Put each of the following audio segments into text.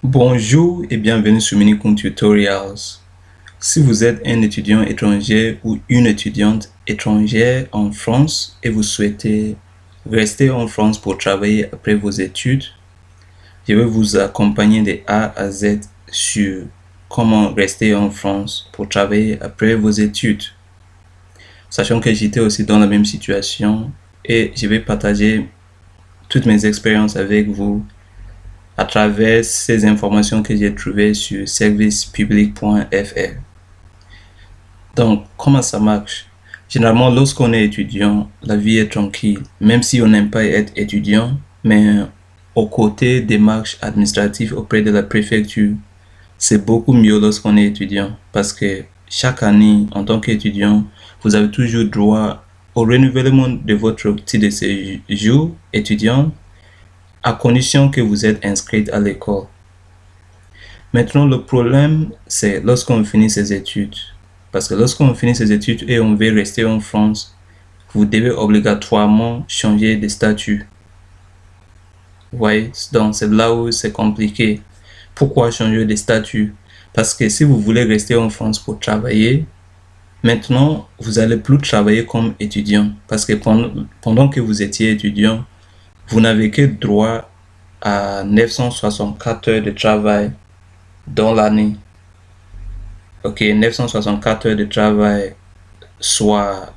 Bonjour et bienvenue sur Minicoon Tutorials. Si vous êtes un étudiant étranger ou une étudiante étrangère en France et vous souhaitez rester en France pour travailler après vos études, je vais vous accompagner de A à Z sur comment rester en France pour travailler après vos études. Sachant que j'étais aussi dans la même situation et je vais partager toutes mes expériences avec vous à travers ces informations que j'ai trouvées sur servicepublic.fr. Donc, comment ça marche? Généralement, lorsqu'on est étudiant, la vie est tranquille, même si on n'aime pas être étudiant, mais aux côtés des démarches administratives auprès de la préfecture, c'est beaucoup mieux lorsqu'on est étudiant parce que chaque année, en tant qu'étudiant, vous avez toujours droit au renouvellement de votre titre de séjour étudiant à condition que vous êtes inscrite à l'école. Maintenant, le problème, c'est lorsqu'on finit ses études. Parce que lorsqu'on finit ses études et on veut rester en France, vous devez obligatoirement changer de statut. Vous voyez, donc c'est là où c'est compliqué. Pourquoi changer de statut? Parce que si vous voulez rester en France pour travailler, maintenant, vous allez plus travailler comme étudiant. Parce que pendant que vous étiez étudiant, vous n'avez que droit à 964 heures de travail dans l'année. Ok, 964 heures de travail, soit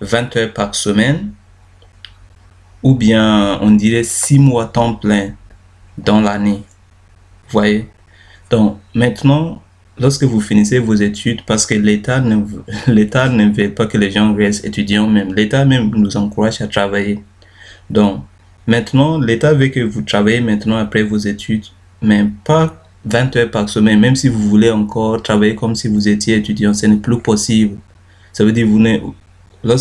20 heures par semaine, ou bien on dirait 6 mois temps plein dans l'année. Vous voyez? Donc maintenant, lorsque vous finissez vos études, parce que l'État ne veut pas que les gens restent étudiants même, l'État même nous encourage à travailler. Donc maintenant, l'État veut que vous travaillez maintenant après vos études, mais pas 20 heures par semaine, même si vous voulez encore travailler comme si vous étiez étudiant, ce n'est plus possible. Ça veut dire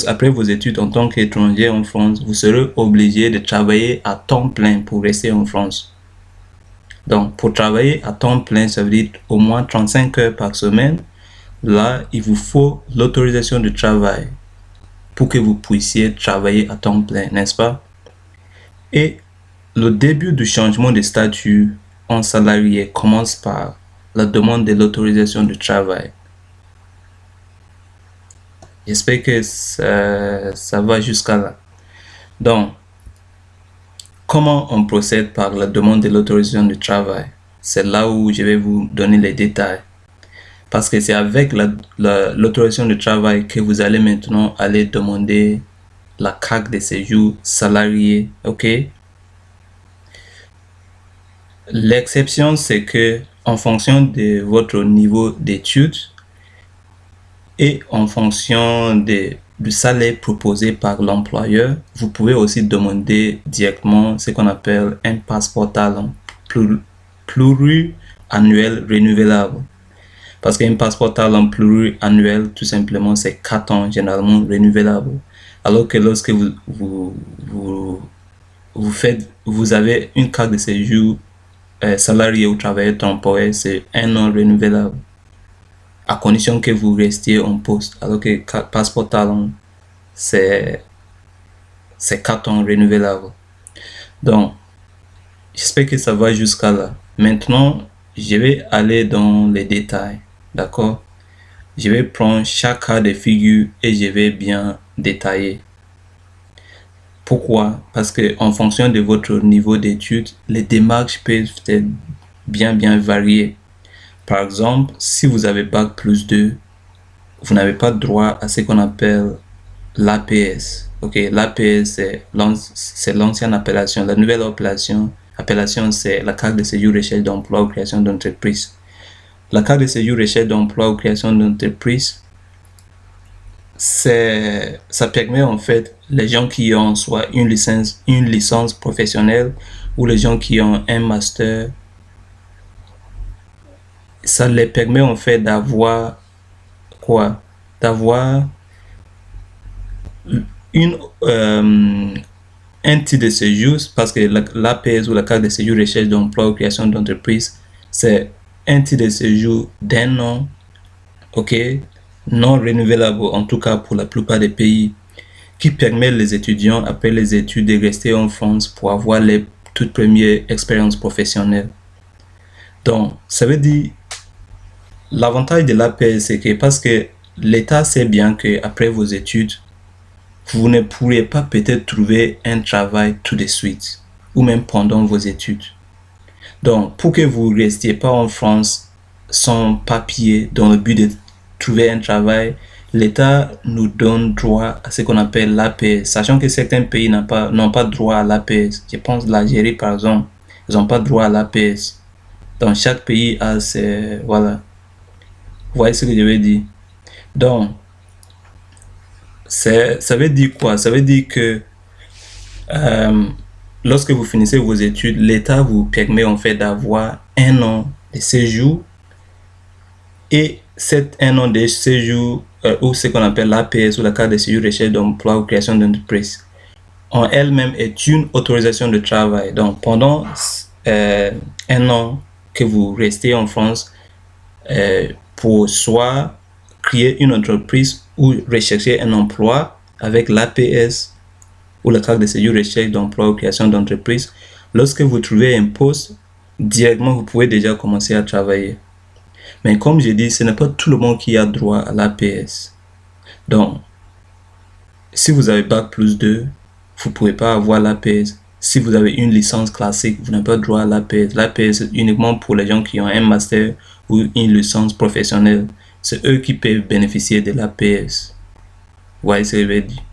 après vos études en tant qu'étranger en France, vous serez obligé de travailler à temps plein pour rester en France. Donc, pour travailler à temps plein, ça veut dire au moins 35 heures par semaine. Là, il vous faut l'autorisation de travail pour que vous puissiez travailler à temps plein, n'est-ce pas? Et le début du changement de statut en salarié commence par la demande de l'autorisation de travail. J'espère que ça va jusqu'à là. Donc, comment on procède par la demande de l'autorisation de travail? C'est là où je vais vous donner les détails. Parce que c'est avec l'autorisation de travail que vous allez maintenant aller demander la carte de séjour salarié. Ok? L'exception, c'est que en fonction de votre niveau d'études et en fonction du salaire proposé par l'employeur, vous pouvez aussi demander directement ce qu'on appelle un passeport talent pluriannuel renouvelable. Parce qu'un passeport talent pluriannuel, tout simplement, c'est 4 ans généralement renouvelable. Alors que lorsque vous avez une carte de séjour salarié ou travailleur temporaire, c'est 1 an renouvelable, à condition que vous restiez en poste. Alors que passeport talent, c'est 4 ans renouvelable. Donc, j'espère que ça va jusqu'à là. Maintenant, je vais aller dans les détails, d'accord? Je vais prendre chaque cas de figure et je vais bien détailler. Pourquoi? Parce que en fonction de votre niveau d'études, les démarches peuvent être bien variées. Par exemple, si vous avez Bac plus 2, vous n'avez pas droit à ce qu'on appelle l'APS. Ok, l'APS, c'est l'ancienne appellation. La nouvelle appellation, c'est la carte de séjour recherche d'emploi ou création d'entreprise. La carte de séjour recherche d'emploi ou création d'entreprise, ça permet en fait les gens qui ont soit une licence professionnelle ou les gens qui ont un master, ça les permet en fait d'avoir quoi? D'avoir un titre de séjour, parce que l'APS ou la carte de séjour recherche d'emploi ou création d'entreprise, c'est un titre de séjour d'1 an, ok, non renouvelable en tout cas pour la plupart des pays, qui permet les étudiants après les études de rester en France pour avoir les toutes premières expériences professionnelles. Donc, ça veut dire, l'avantage de l'APS, c'est que parce que l'État sait bien qu'après vos études, vous ne pourrez pas peut-être trouver un travail tout de suite, ou même pendant vos études. Donc, pour que vous ne restiez pas en France sans papier dans le but de trouver un travail, l'État nous donne droit à ce qu'on appelle l'APS, sachant que certains pays n'ont pas droit à l'APS. Je pense l'Algérie, par exemple, ils n'ont pas droit à l'APS. Donc, chaque pays a ses... Voilà. Vous voyez ce que je veux dire? Donc, ça veut dire quoi? Ça veut dire que lorsque vous finissez vos études, l'État vous permet en fait d'avoir 1 an de séjour, et cet 1 an de séjour, ou ce qu'on appelle l'APS, ou la carte de séjour recherche d'emploi ou création d'entreprise, en elle-même est une autorisation de travail. Donc pendant 1 an que vous restez en France, pour soit créer une entreprise ou rechercher un emploi avec l'APS ou la carte de séjour recherche d'emploi ou création d'entreprise, lorsque vous trouvez un poste, directement vous pouvez déjà commencer à travailler. Mais comme je dis, ce n'est pas tout le monde qui a droit à l'APS. Donc, si vous avez Bac+2, vous ne pouvez pas avoir l'APS. Si vous avez une licence classique, vous n'avez pas droit à l'APS. L'APS est uniquement pour les gens qui ont un master ou une licence professionnelle. C'est eux qui peuvent bénéficier de l'APS. Vous voyez ce que je veux dire?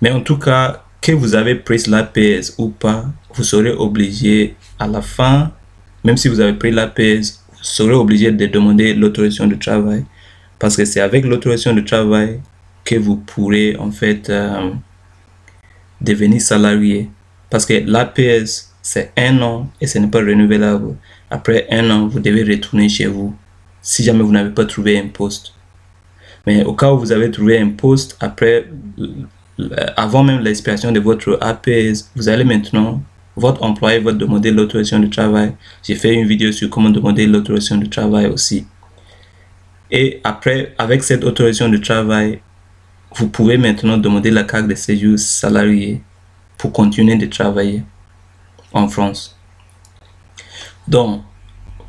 Mais en tout cas, que vous avez pris l'APS ou pas, vous serez obligé à la fin, même si vous avez pris l'APS, vous serez obligé de demander l'autorisation de travail. Parce que c'est avec l'autorisation de travail que vous pourrez en fait devenir salarié. Parce que l'APS, c'est 1 an et ce n'est pas renouvelable. Après 1 an, vous devez retourner chez vous si jamais vous n'avez pas trouvé un poste. Mais au cas où vous avez trouvé un poste, après, avant même l'expiration de votre APS, vous allez maintenant, votre employeur va demander l'autorisation de travail. J'ai fait une vidéo sur comment demander l'autorisation de travail aussi. Et après, avec cette autorisation de travail, vous pouvez maintenant demander la carte de séjour salarié pour continuer de travailler en France. Donc,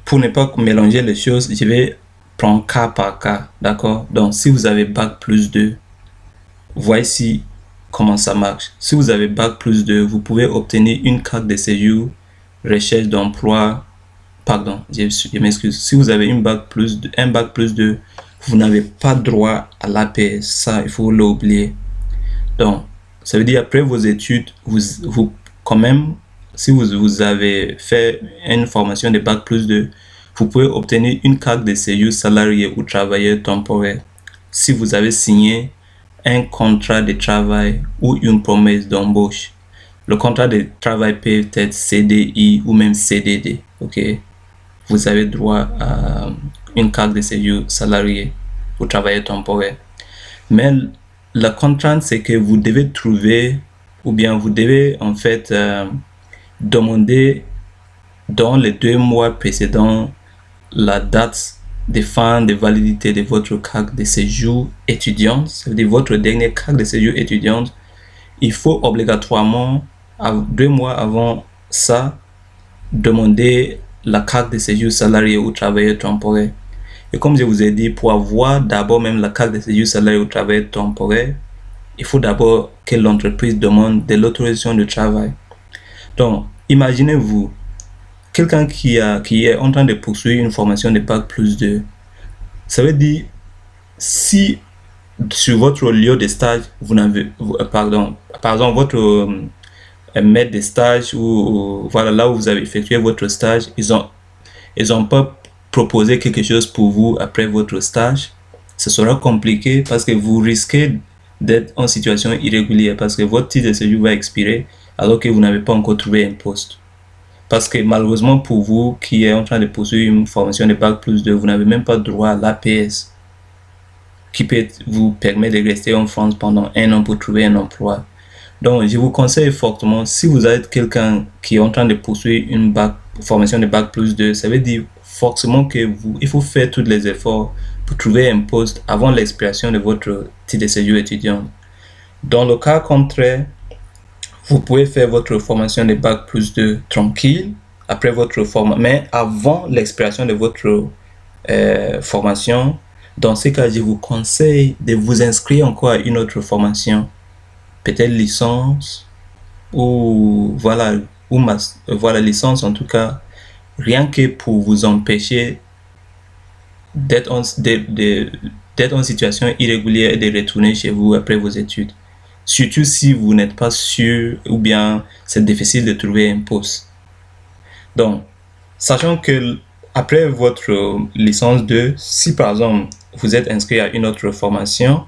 pour ne pas mélanger les choses, je vais prendre cas par cas, d'accord? Donc, si vous avez Bac+2, voici comment ça marche. Si vous avez Bac+2, vous pouvez obtenir une carte de séjour recherche d'emploi. Pardon, je m'excuse. Si vous avez un Bac+2, vous n'avez pas droit à l'APS. Ça, il faut l'oublier. Donc, ça veut dire après vos études, vous quand même, si vous avez fait une formation de Bac+2, vous pouvez obtenir une carte de séjour salarié ou travailleur temporaire si vous avez signé un contrat de travail ou une promesse d'embauche. Le contrat de travail peut être CDI ou même CDD. Ok, vous avez droit à une carte de séjour salarié ou travailleur temporaire. Mais la contrainte, c'est que vous devez trouver, ou bien vous devez en fait demander dans les 2 mois précédents la date de fin de validité de votre carte de séjour étudiante, c'est-à-dire votre dernière carte de séjour étudiante. Il faut obligatoirement, 2 mois avant ça, demander la carte de séjour salarié ou travailleur temporaire. Et comme je vous ai dit, pour avoir d'abord même la carte de séjour salarié ou travailleur temporaire, il faut d'abord que l'entreprise demande de l'autorisation de travail. Donc, imaginez-vous, quelqu'un qui est en train de poursuivre une formation de Bac+2, ça veut dire, si sur votre lieu de stage, vous n'avez, par exemple, votre maître de stage, ou voilà, là où vous avez effectué votre stage, ils ont pas proposé quelque chose pour vous après votre stage, ce sera compliqué parce que vous risquez d'être en situation irrégulière parce que votre titre de séjour va expirer alors que vous n'avez pas encore trouvé un poste. Parce que malheureusement pour vous qui êtes en train de poursuivre une formation de Bac+2, vous n'avez même pas droit à l'APS qui peut vous permettre de rester en France pendant 1 an pour trouver un emploi. Donc, je vous conseille fortement, si vous êtes quelqu'un qui est en train de poursuivre une formation de Bac+2, ça veut dire forcément que il faut faire tous les efforts pour trouver un poste avant l'expiration de votre titre de séjour étudiant. Dans le cas contraire, vous pouvez faire votre formation de Bac+2 tranquille, après votre formation, mais avant l'expiration de votre formation, dans ce cas, je vous conseille de vous inscrire encore à une autre formation, peut-être licence ou voilà, voilà, licence en tout cas, rien que pour vous empêcher d'être en situation irrégulière et de retourner chez vous après vos études. Surtout si vous n'êtes pas sûr ou bien c'est difficile de trouver un poste. Donc, sachant que après votre licence 2, si par exemple vous êtes inscrit à une autre formation,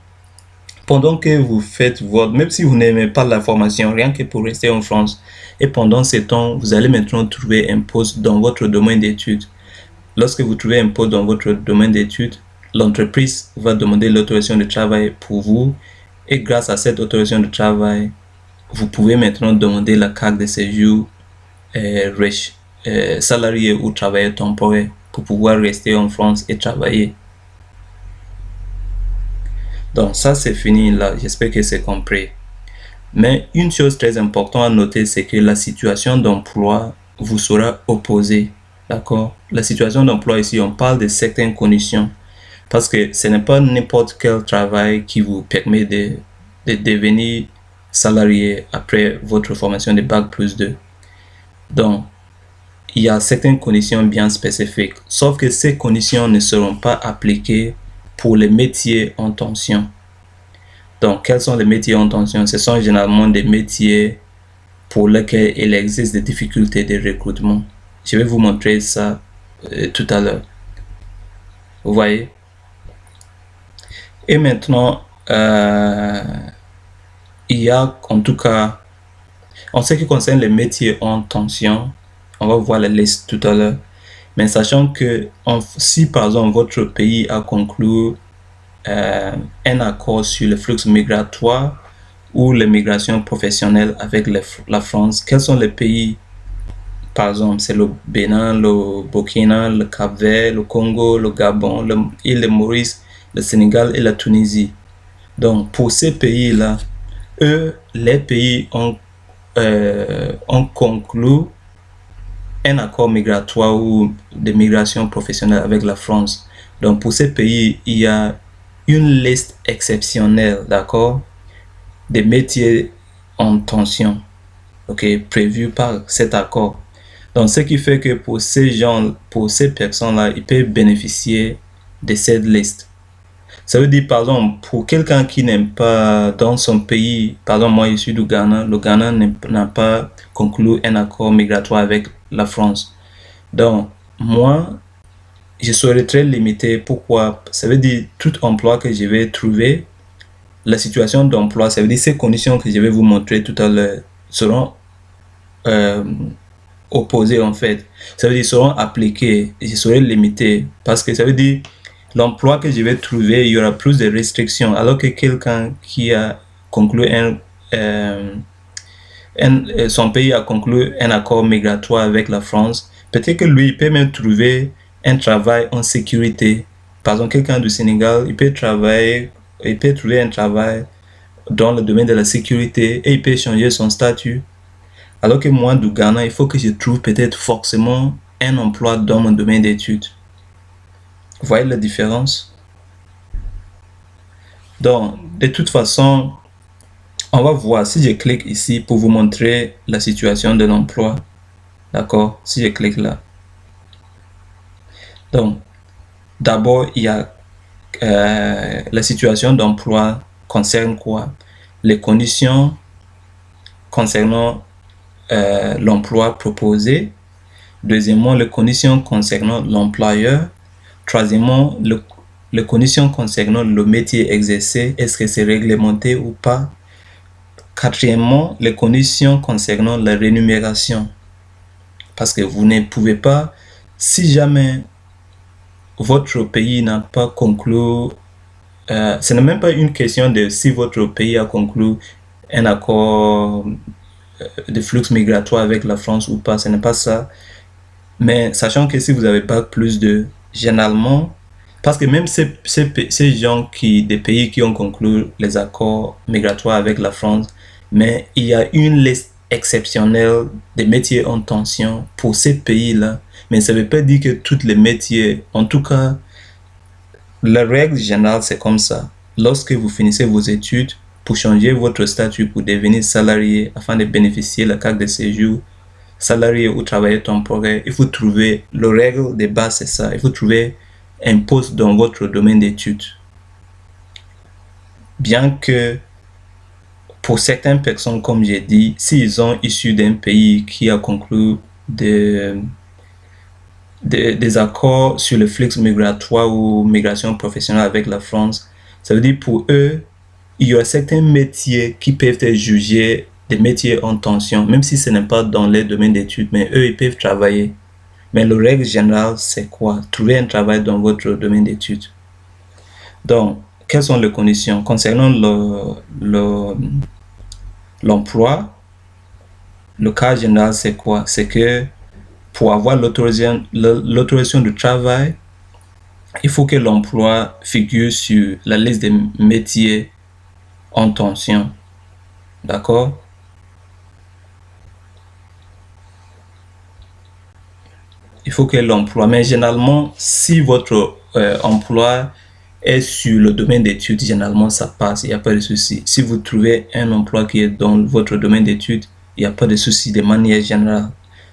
pendant que vous faites votre, même si vous n'aimez pas la formation, rien que pour rester en France, et pendant ce temps, vous allez maintenant trouver un poste dans votre domaine d'études. Lorsque vous trouvez un poste dans votre domaine d'études, l'entreprise va demander l'autorisation de travail pour vous, et grâce à cette autorisation de travail, vous pouvez maintenant demander la carte de séjour salarié ou travailleur temporaire pour pouvoir rester en France et travailler. Donc ça c'est fini là, j'espère que c'est compris. Mais une chose très importante à noter, c'est que la situation d'emploi vous sera opposée. D'accord? La situation d'emploi ici, on parle de certaines conditions. Parce que ce n'est pas n'importe quel travail qui vous permet de devenir salarié après votre formation de Bac+2. Donc, il y a certaines conditions bien spécifiques. Sauf que ces conditions ne seront pas appliquées pour les métiers en tension. Donc, quels sont les métiers en tension? Ce sont généralement des métiers pour lesquels il existe des difficultés de recrutement. Je vais vous montrer ça tout à l'heure. Vous voyez? Et maintenant, il y a en tout cas, en ce qui concerne les métiers en tension, on va voir la liste tout à l'heure. Mais sachant que si par exemple votre pays a conclu un accord sur le flux migratoire ou les migrations professionnelles avec la France, quels sont les pays? Par exemple, c'est le Bénin, le Burkina, le Cap-Vert, le Congo, le Gabon, l'île de Maurice, le Sénégal et la Tunisie. Donc, pour ces pays-là, les pays ont conclu un accord migratoire ou de migration professionnelle avec la France. Donc, pour ces pays, il y a une liste exceptionnelle, d'accord, des métiers en tension, ok, prévus par cet accord. Donc, ce qui fait que pour ces personnes-là, ils peuvent bénéficier de cette liste. Ça veut dire, par exemple, pour quelqu'un qui n'aime pas dans son pays, par exemple, moi, je suis du Ghana, le Ghana n'a pas conclu un accord migratoire avec la France. Donc, moi, je serai très limité. Pourquoi? Ça veut dire, tout emploi que je vais trouver, la situation d'emploi, ça veut dire ces conditions que je vais vous montrer tout à l'heure seront opposées en fait. Ça veut dire seront appliquées et je serai limité parce que ça veut dire l'emploi que je vais trouver, il y aura plus de restrictions alors que quelqu'un qui a conclu son pays a conclu un accord migratoire avec la France, peut-être que lui il peut même trouver un travail en sécurité. Par exemple, quelqu'un du Sénégal, il peut trouver un travail dans le domaine de la sécurité et il peut changer son statut. Alors que moi, du Ghana, il faut que je trouve peut-être forcément un emploi dans mon domaine d'études. Vous voyez la différence? Donc, de toute façon, on va voir si je clique ici pour vous montrer la situation de l'emploi. D'accord? Si je clique là. Donc, d'abord, il y a la situation d'emploi concerne quoi? Les conditions concernant l'emploi proposé. Deuxièmement, les conditions concernant l'employeur. Troisièmement, les conditions concernant le métier exercé. Est-ce que c'est réglementé ou pas? Quatrièmement, les conditions concernant la rémunération. Parce que vous ne pouvez pas, si jamais votre pays n'a pas conclu, ce n'est même pas une question de si votre pays a conclu un accord de flux migratoire avec la France ou pas, ce n'est pas ça. Mais sachant que si vous avez Bac+2, généralement, parce que même ces gens des pays qui ont conclu les accords migratoires avec la France, mais il y a une liste exceptionnels, des métiers en tension pour ces pays-là. Mais ça ne veut pas dire que tous les métiers, en tout cas, la règle générale, c'est comme ça. Lorsque vous finissez vos études, pour changer votre statut, pour devenir salarié, afin de bénéficier de la carte de séjour, salarié ou travailleur temporaire, il faut trouver, la règle de base, c'est ça. Il faut trouver un poste dans votre domaine d'études. Bien que pour certaines personnes, comme j'ai dit, s'ils sont issus d'un pays qui a conclu des accords sur le flux migratoire ou migration professionnelle avec la France, ça veut dire pour eux, il y a certains métiers qui peuvent être jugés des métiers en tension, même si ce n'est pas dans les domaines d'études, mais eux, ils peuvent travailler. Mais la règle générale, c'est quoi? Trouver un travail dans votre domaine d'études. Donc, quelles sont les conditions? Concernant l'emploi, le cas général, c'est quoi? C'est que pour avoir l'autorisation de travail, il faut que l'emploi figure sur la liste des métiers en tension. D'accord? Il faut que l'emploi, mais généralement, si votre emploi est sur le domaine d'études, généralement ça passe, il n'y a pas de souci. Si vous trouvez un emploi qui est dans votre domaine d'études, il n'y a pas de souci de manière générale.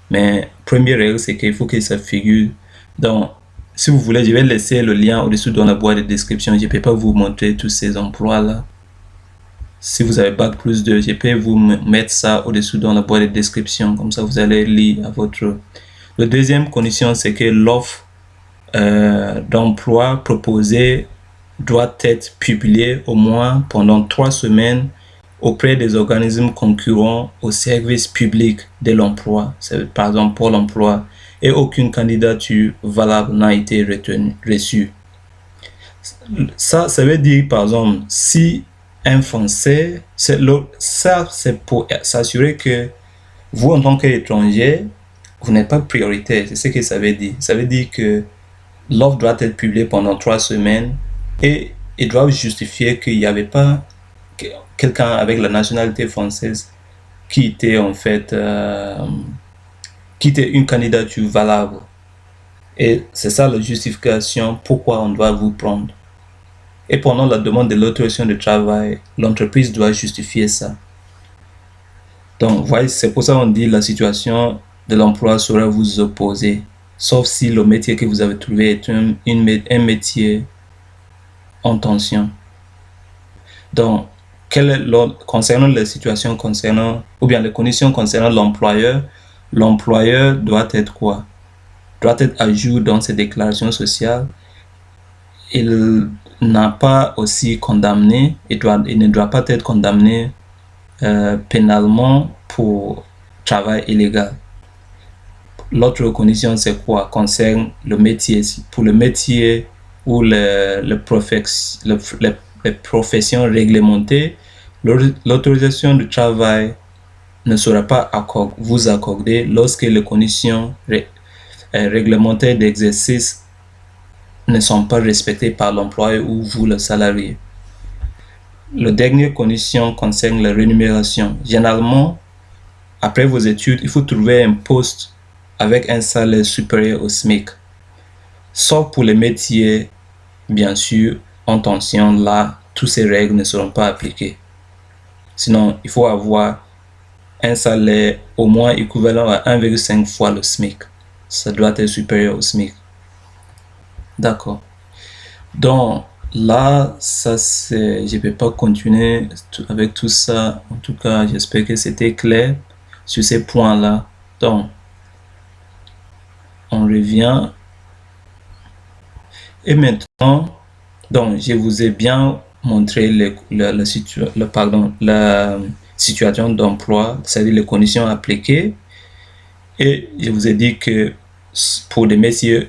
Mais première règle, c'est qu'il faut que ça figure. Donc, si vous voulez, je vais laisser le lien au-dessous dans la boîte de description. Je ne peux pas vous montrer tous ces emplois-là. Si vous avez Bac plus 2, je peux vous mettre ça au-dessous dans la boîte de description. Comme ça, vous allez lire à votre... La deuxième condition, c'est que l'offre d'emploi proposée doit être publiée au moins pendant 3 semaines auprès des organismes concurrents au service public de l'emploi, par exemple Pôle emploi, et aucune candidature valable n'a été reçue. Ça veut dire, par exemple, si un Français, ça c'est pour s'assurer que vous, en tant qu'étranger, vous n'êtes pas prioritaire. C'est ce que ça veut dire. Ça veut dire que l'offre doit être publiée pendant 3 semaines et ils doivent justifier qu'il n'y avait pas quelqu'un avec la nationalité française qui était en fait qui était une candidature valable. Et c'est ça la justification pourquoi on doit vous prendre. Et pendant la demande de l'autorisation de travail, l'entreprise doit justifier ça. Donc, voyez, c'est pour ça qu'on dit la situation de l'emploi sera vous opposer, sauf si le métier que vous avez trouvé est un métier en tension. Donc, concernant les situations ou bien les conditions concernant l'employeur, l'employeur doit être quoi? Doit être à jour dans ses déclarations sociales. Il n'a pas aussi condamné, il ne doit pas être condamné pénalement pour travail illégal. L'autre condition, c'est quoi? Concerne le métier. Pour le métier ou les professions réglementées, l'autorisation de travail ne sera pas vous accordée lorsque les conditions réglementaires d'exercice ne sont pas respectées par l'employeur ou vous, le salarié. La dernière condition concerne la rémunération. Généralement, après vos études, il faut trouver un poste avec un salaire supérieur au SMIC. Sauf pour les métiers, bien sûr, en tension, là, toutes ces règles ne seront pas appliquées. Sinon, il faut avoir un salaire au moins équivalent à 1,5 fois le SMIC. Ça doit être supérieur au SMIC. D'accord. Donc, là, ça c'est, je ne peux pas continuer avec tout ça. En tout cas, j'espère que c'était clair sur ces points-là. Donc, on revient. Et maintenant, donc, je vous ai bien montré la situation d'emploi, c'est-à-dire les conditions appliquées. Et je vous ai dit que pour des métiers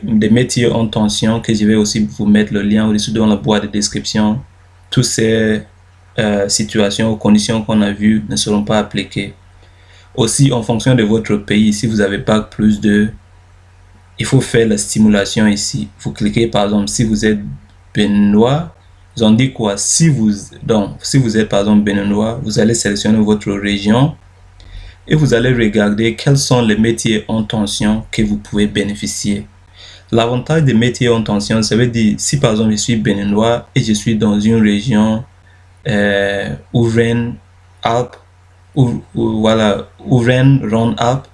en tension, que je vais aussi vous mettre le lien au-dessus dans la boîte de description, toutes ces situations ou conditions qu'on a vues ne seront pas appliquées. Aussi, en fonction de votre pays, si vous avez Bac plus 2, il faut faire la stimulation ici. Vous cliquez, par exemple, si vous êtes béninois, ils ont dit quoi? Si vous êtes par exemple béninois, vous allez sélectionner votre région et vous allez regarder quels sont les métiers en tension que vous pouvez bénéficier. L'avantage des métiers en tension, ça veut dire, si par exemple je suis béninois et je suis dans une région Auvergne-Alpes, voilà, Auvergne-Rhône-Alpes,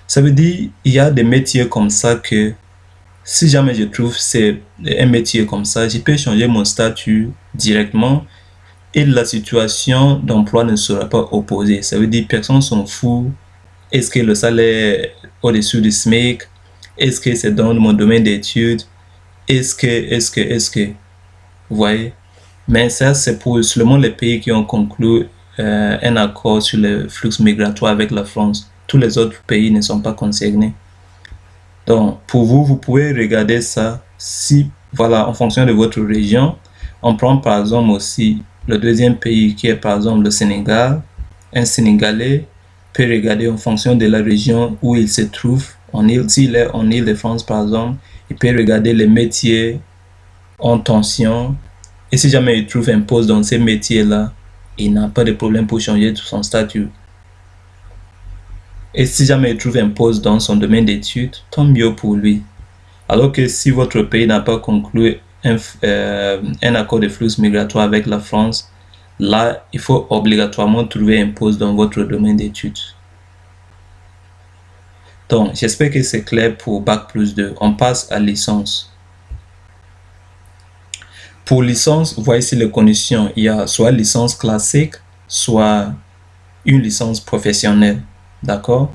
ça veut dire il y a des métiers comme ça que si jamais je trouve c'est un métier comme ça, je peux changer mon statut directement et la situation d'emploi ne sera pas opposée. Ça veut dire personne s'en fout. Est-ce que le salaire est au-dessus du SMIC? Est-ce que c'est dans mon domaine d'études? Est-ce que, vous voyez? Mais ça, c'est pour seulement les pays qui ont conclu un accord sur le flux migratoire avec la France. Tous les autres pays ne sont pas concernés. Donc, pour vous, vous pouvez regarder ça si, voilà, en fonction de votre région. On prend par exemple aussi le deuxième pays qui est par exemple le Sénégal. Un Sénégalais peut regarder en fonction de la région où il se trouve. S'il est en Île-de-France par exemple, il peut regarder les métiers en tension. Et si jamais il trouve un poste dans ces métiers-là, il n'a pas de problème pour changer son statut. Et si jamais il trouve un poste dans son domaine d'études, tant mieux pour lui. Alors que si votre pays n'a pas conclu un accord de flux migratoire avec la France, là, il faut obligatoirement trouver un poste dans votre domaine d'études. Donc, j'espère que c'est clair pour Bac+2. On passe à licence. Pour licence, voici les conditions. Il y a soit licence classique, soit une licence professionnelle. D'accord?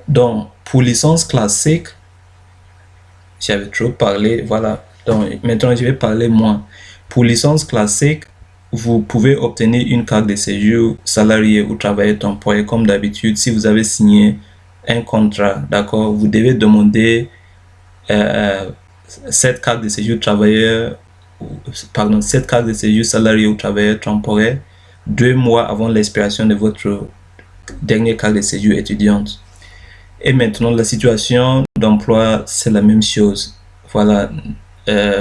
Donc, pour licence classique, j'avais trop parlé, voilà. Donc, maintenant, je vais parler moins. Pour licence classique, vous pouvez obtenir une carte de séjour salarié ou travailleur temporaire comme d'habitude. Si vous avez signé un contrat, d'accord, vous devez demander cette carte de séjour travailleur, pardon, cette carte de séjour salarié ou travailleur temporaire 2 mois avant l'expiration de votre dernière carte de séjour étudiante. Et maintenant, la situation d'emploi, c'est la même chose. Voilà,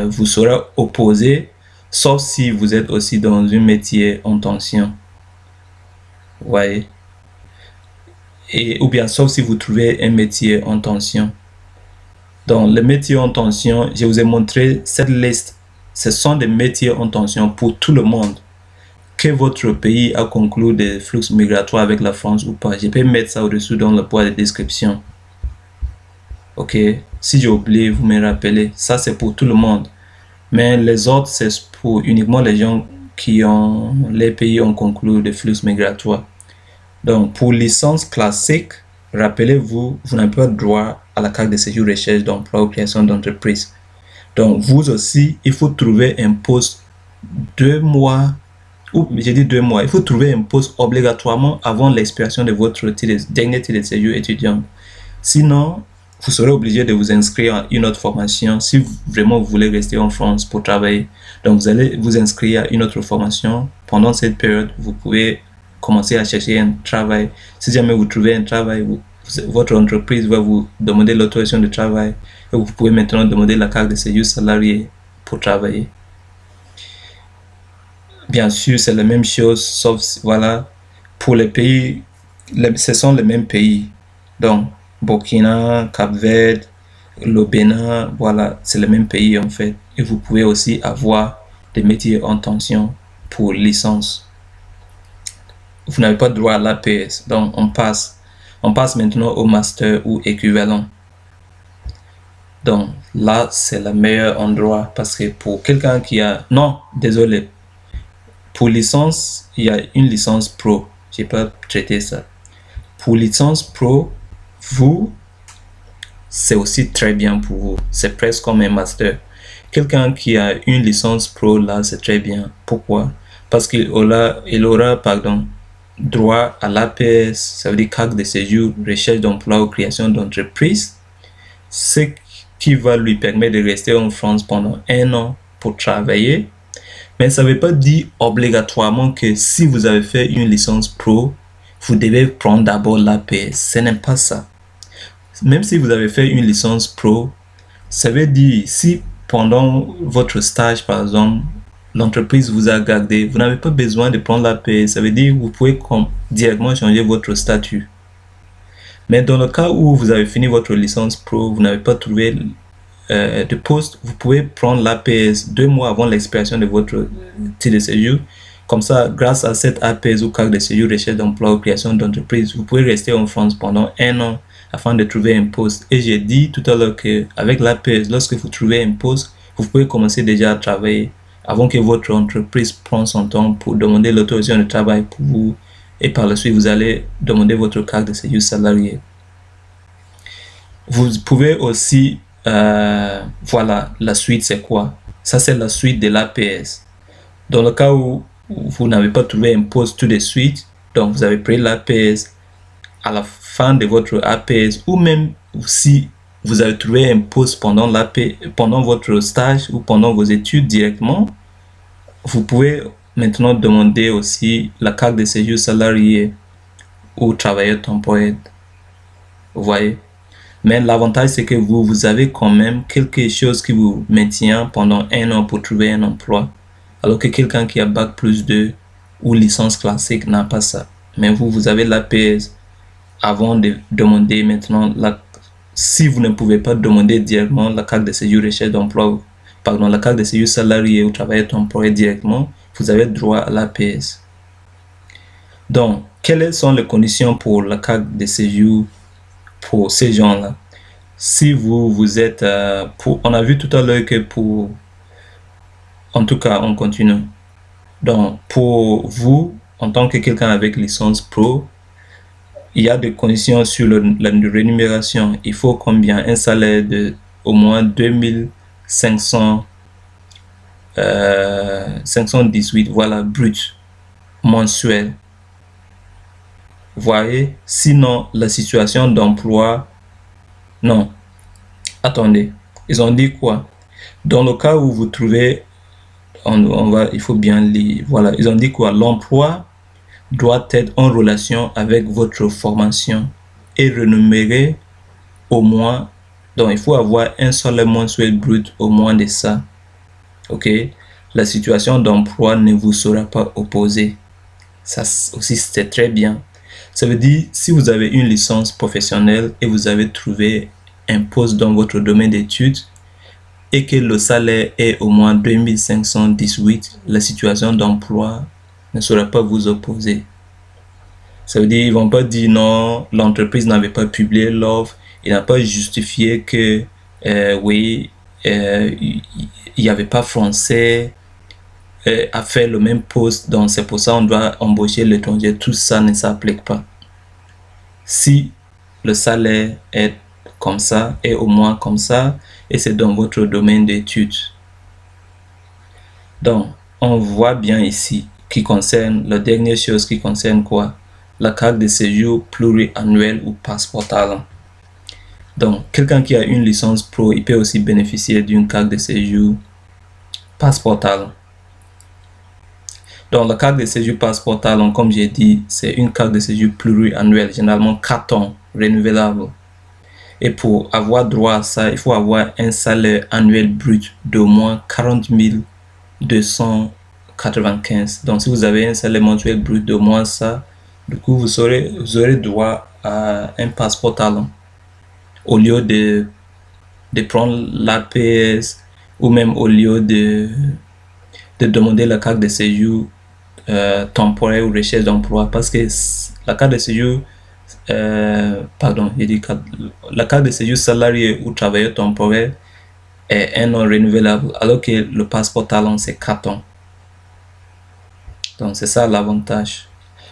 vous serez opposé, sauf si vous êtes aussi dans un métier en tension. Vous voyez? Ou bien, sauf si vous trouvez un métier en tension. Donc, les métiers en tension, je vous ai montré cette liste. Ce sont des métiers en tension pour tout le monde. Que votre pays a conclu des flux migratoires avec la France ou pas. Je peux mettre ça au-dessus dans la boîte de description. Ok, si j'ai oublié, vous me rappelez. Ça, c'est pour tout le monde. Mais les autres, c'est pour uniquement les gens qui ont, les pays ont conclu des flux migratoires. Donc, pour licence classique, rappelez-vous, vous n'avez pas droit à la carte de séjour recherche d'emploi ou création d'entreprise. Donc, vous aussi, il faut trouver un poste 2 mois, ou j'ai dit 2 mois, il faut trouver un poste obligatoirement avant l'expiration de votre dernier titre de séjour étudiant. Sinon, vous serez obligé de vous inscrire à une autre formation si vraiment vous voulez rester en France pour travailler. Donc, vous allez vous inscrire à une autre formation. Pendant cette période, vous pouvez commencer à chercher un travail. Si jamais vous trouvez un travail, votre entreprise va vous demander l'autorisation de travail et vous pouvez maintenant demander la carte de séjour salarié pour travailler. Bien sûr, c'est la même chose, sauf, voilà, pour les pays, ce sont les mêmes pays. Donc, Burkina, Cap-Vert, le Bénin, voilà, c'est le même pays en fait. Et vous pouvez aussi avoir des métiers en tension pour licence. Vous n'avez pas droit à l'APS, donc on passe maintenant au master ou équivalent. Donc là, c'est le meilleur endroit parce que pour quelqu'un qui a... Non, désolé. Pour licence, il y a une licence pro. Je n'ai pas traité ça. Pour licence pro, c'est aussi très bien pour vous. C'est presque comme un master. Quelqu'un qui a une licence pro, là, c'est très bien. Pourquoi? Parce qu'il aura, droit à l'APS, ça veut dire carte de séjour, recherche d'emploi ou création d'entreprise, ce qui va lui permettre de rester en France pendant 1 an pour travailler. Mais ça ne veut pas dire obligatoirement que si vous avez fait une licence pro, vous devez prendre d'abord l'APS. Ce n'est pas ça. Même si vous avez fait une licence pro, ça veut dire si pendant votre stage, par exemple, l'entreprise vous a gardé, vous n'avez pas besoin de prendre l'APS. Ça veut dire que vous pouvez directement changer votre statut. Mais dans le cas où vous avez fini votre licence pro, vous n'avez pas trouvé de poste, vous pouvez prendre l'APS 2 mois avant l'expiration de votre titre de séjour. Comme ça, grâce à cette APS ou carte de séjour, recherche d'emploi ou création d'entreprise, vous pouvez rester en France pendant 1 an afin de trouver un poste. Et j'ai dit tout à l'heure qu'avec l'APS, lorsque vous trouvez un poste, vous pouvez commencer déjà à travailler avant que votre entreprise prenne son temps pour demander l'autorisation de travail pour vous. Et par la suite, vous allez demander votre carte de séjour salarié. Vous pouvez aussi, voilà, la suite c'est quoi? Ça c'est la suite de l'APS. Dans le cas où vous n'avez pas trouvé un poste tout de suite, donc vous avez pris l'APS, à la fin de votre APS, ou même si vous avez trouvé un poste pendant votre stage ou pendant vos études directement, vous pouvez maintenant demander aussi la carte de séjour salarié ou travailleur temporaire. Vous voyez? Mais l'avantage, c'est que vous avez quand même quelque chose qui vous maintient pendant 1 an pour trouver un emploi. Alors que quelqu'un qui a Bac plus 2 ou licence classique n'a pas ça. Mais vous avez l'APS avant de demander maintenant, si vous ne pouvez pas demander directement la carte de séjour recherche d'emploi, pardon, la carte de séjour salarié ou travailleur temporaire directement, vous avez droit à l'APS. Donc, quelles sont les conditions pour la carte de séjour pour ces gens-là? Si vous êtes, on a vu tout à l'heure que en tout cas, on continue. Donc, pour vous, en tant que quelqu'un avec licence pro, il y a des conditions sur la rémunération. Il faut combien? Un salaire de au moins 2500, 518, voilà, brut, mensuel. Vous voyez? Sinon, la situation d'emploi, non. Attendez, ils ont dit quoi? Dans le cas où vous trouvez, il faut bien lire, voilà, ils ont dit quoi? L'emploi doit être en relation avec votre formation et rémunéré au moins, donc il faut avoir un salaire mensuel brut au moins de ça. Ok? La situation d'emploi ne vous sera pas opposée. Ça aussi, c'est très bien. Ça veut dire, si vous avez une licence professionnelle et vous avez trouvé un poste dans votre domaine d'études et que le salaire est au moins 2518, la situation d'emploi ne sera pas vous opposer. Ça veut dire qu'ils ne vont pas dire non, l'entreprise n'avait pas publié l'offre, il n'a pas justifié que oui, il n'y avait pas français à faire le même poste, donc c'est pour ça qu'on doit embaucher l'étranger. Tout ça ne s'applique pas. Si le salaire est comme ça et au moins comme ça, et c'est dans votre domaine d'études. Donc, on voit bien ici, qui concerne, la dernière chose qui concerne quoi? La carte de séjour pluriannuelle ou passeport talent. Donc, quelqu'un qui a une licence pro, il peut aussi bénéficier d'une carte de séjour passeport talent. Donc, la carte de séjour passeport talent, comme j'ai dit, c'est une carte de séjour pluriannuelle, généralement 4 ans, renouvelable. Et pour avoir droit à ça, il faut avoir un salaire annuel brut d'au moins 40 295. Donc, si vous avez un salaire mensuel brut d'au moins ça, du coup, vous aurez droit à un passeport talent. Au lieu de prendre l'APS ou même au lieu de demander la carte de séjour temporaire ou recherche d'emploi, parce que la carte de séjour la carte de séjour salarié ou travailleur temporaire est 1 an renouvelable, alors que le passeport talent c'est 4 ans. Donc c'est ça l'avantage.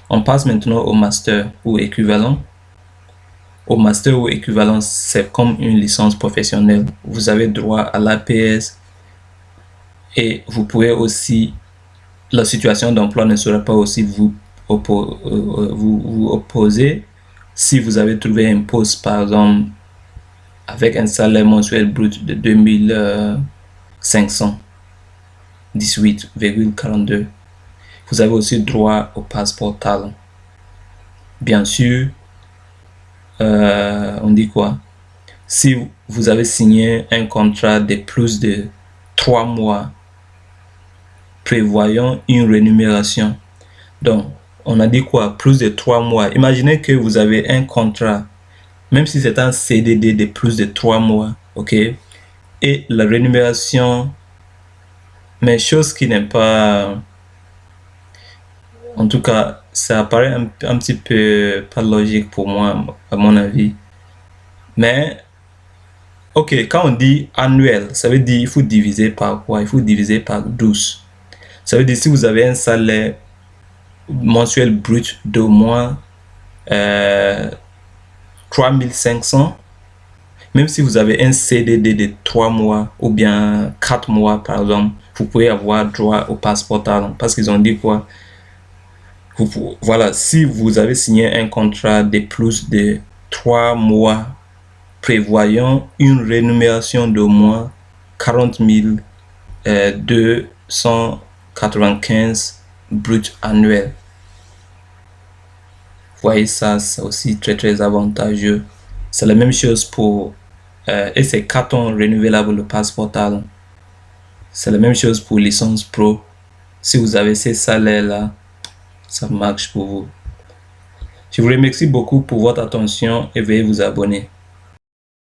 On passe maintenant au master ou équivalent. Au master ou équivalent, c'est comme une licence professionnelle. Vous avez droit à l'APS et vous pouvez aussi, la situation d'emploi ne sera pas aussi vous opposer si vous avez trouvé un poste, par exemple, avec un salaire mensuel brut de 2518,42. Vous avez aussi droit au passeport talent. Bien sûr, on dit quoi? Si vous avez signé un contrat de plus de 3 mois prévoyant une rémunération. Donc, on a dit quoi? Plus de 3 mois. Imaginez que vous avez un contrat, même si c'est un CDD de plus de 3 mois, ok? Et la rémunération, mais chose qui n'est pas... En tout cas, ça paraît un petit peu pas logique pour moi, à mon avis. Mais, ok, quand on dit annuel, ça veut dire il faut diviser par quoi? Il faut diviser par 12. Ça veut dire si vous avez un salaire mensuel brut d'au moins 3500, même si vous avez un CDD de 3 mois ou bien 4 mois par exemple, vous pouvez avoir droit au passeport talent. Parce qu'ils ont dit quoi? Voilà, si vous avez signé un contrat de plus de 3 mois prévoyant une rémunération d'au moins 40 295 brut annuel. Vous voyez ça, c'est aussi très très avantageux. C'est la même chose pour... et c'est 4 ans renouvelable le passeport talent. C'est la même chose pour licence pro. Si vous avez ces salaires-là, ça marche pour vous. Je vous remercie beaucoup pour votre attention et veuillez vous abonner.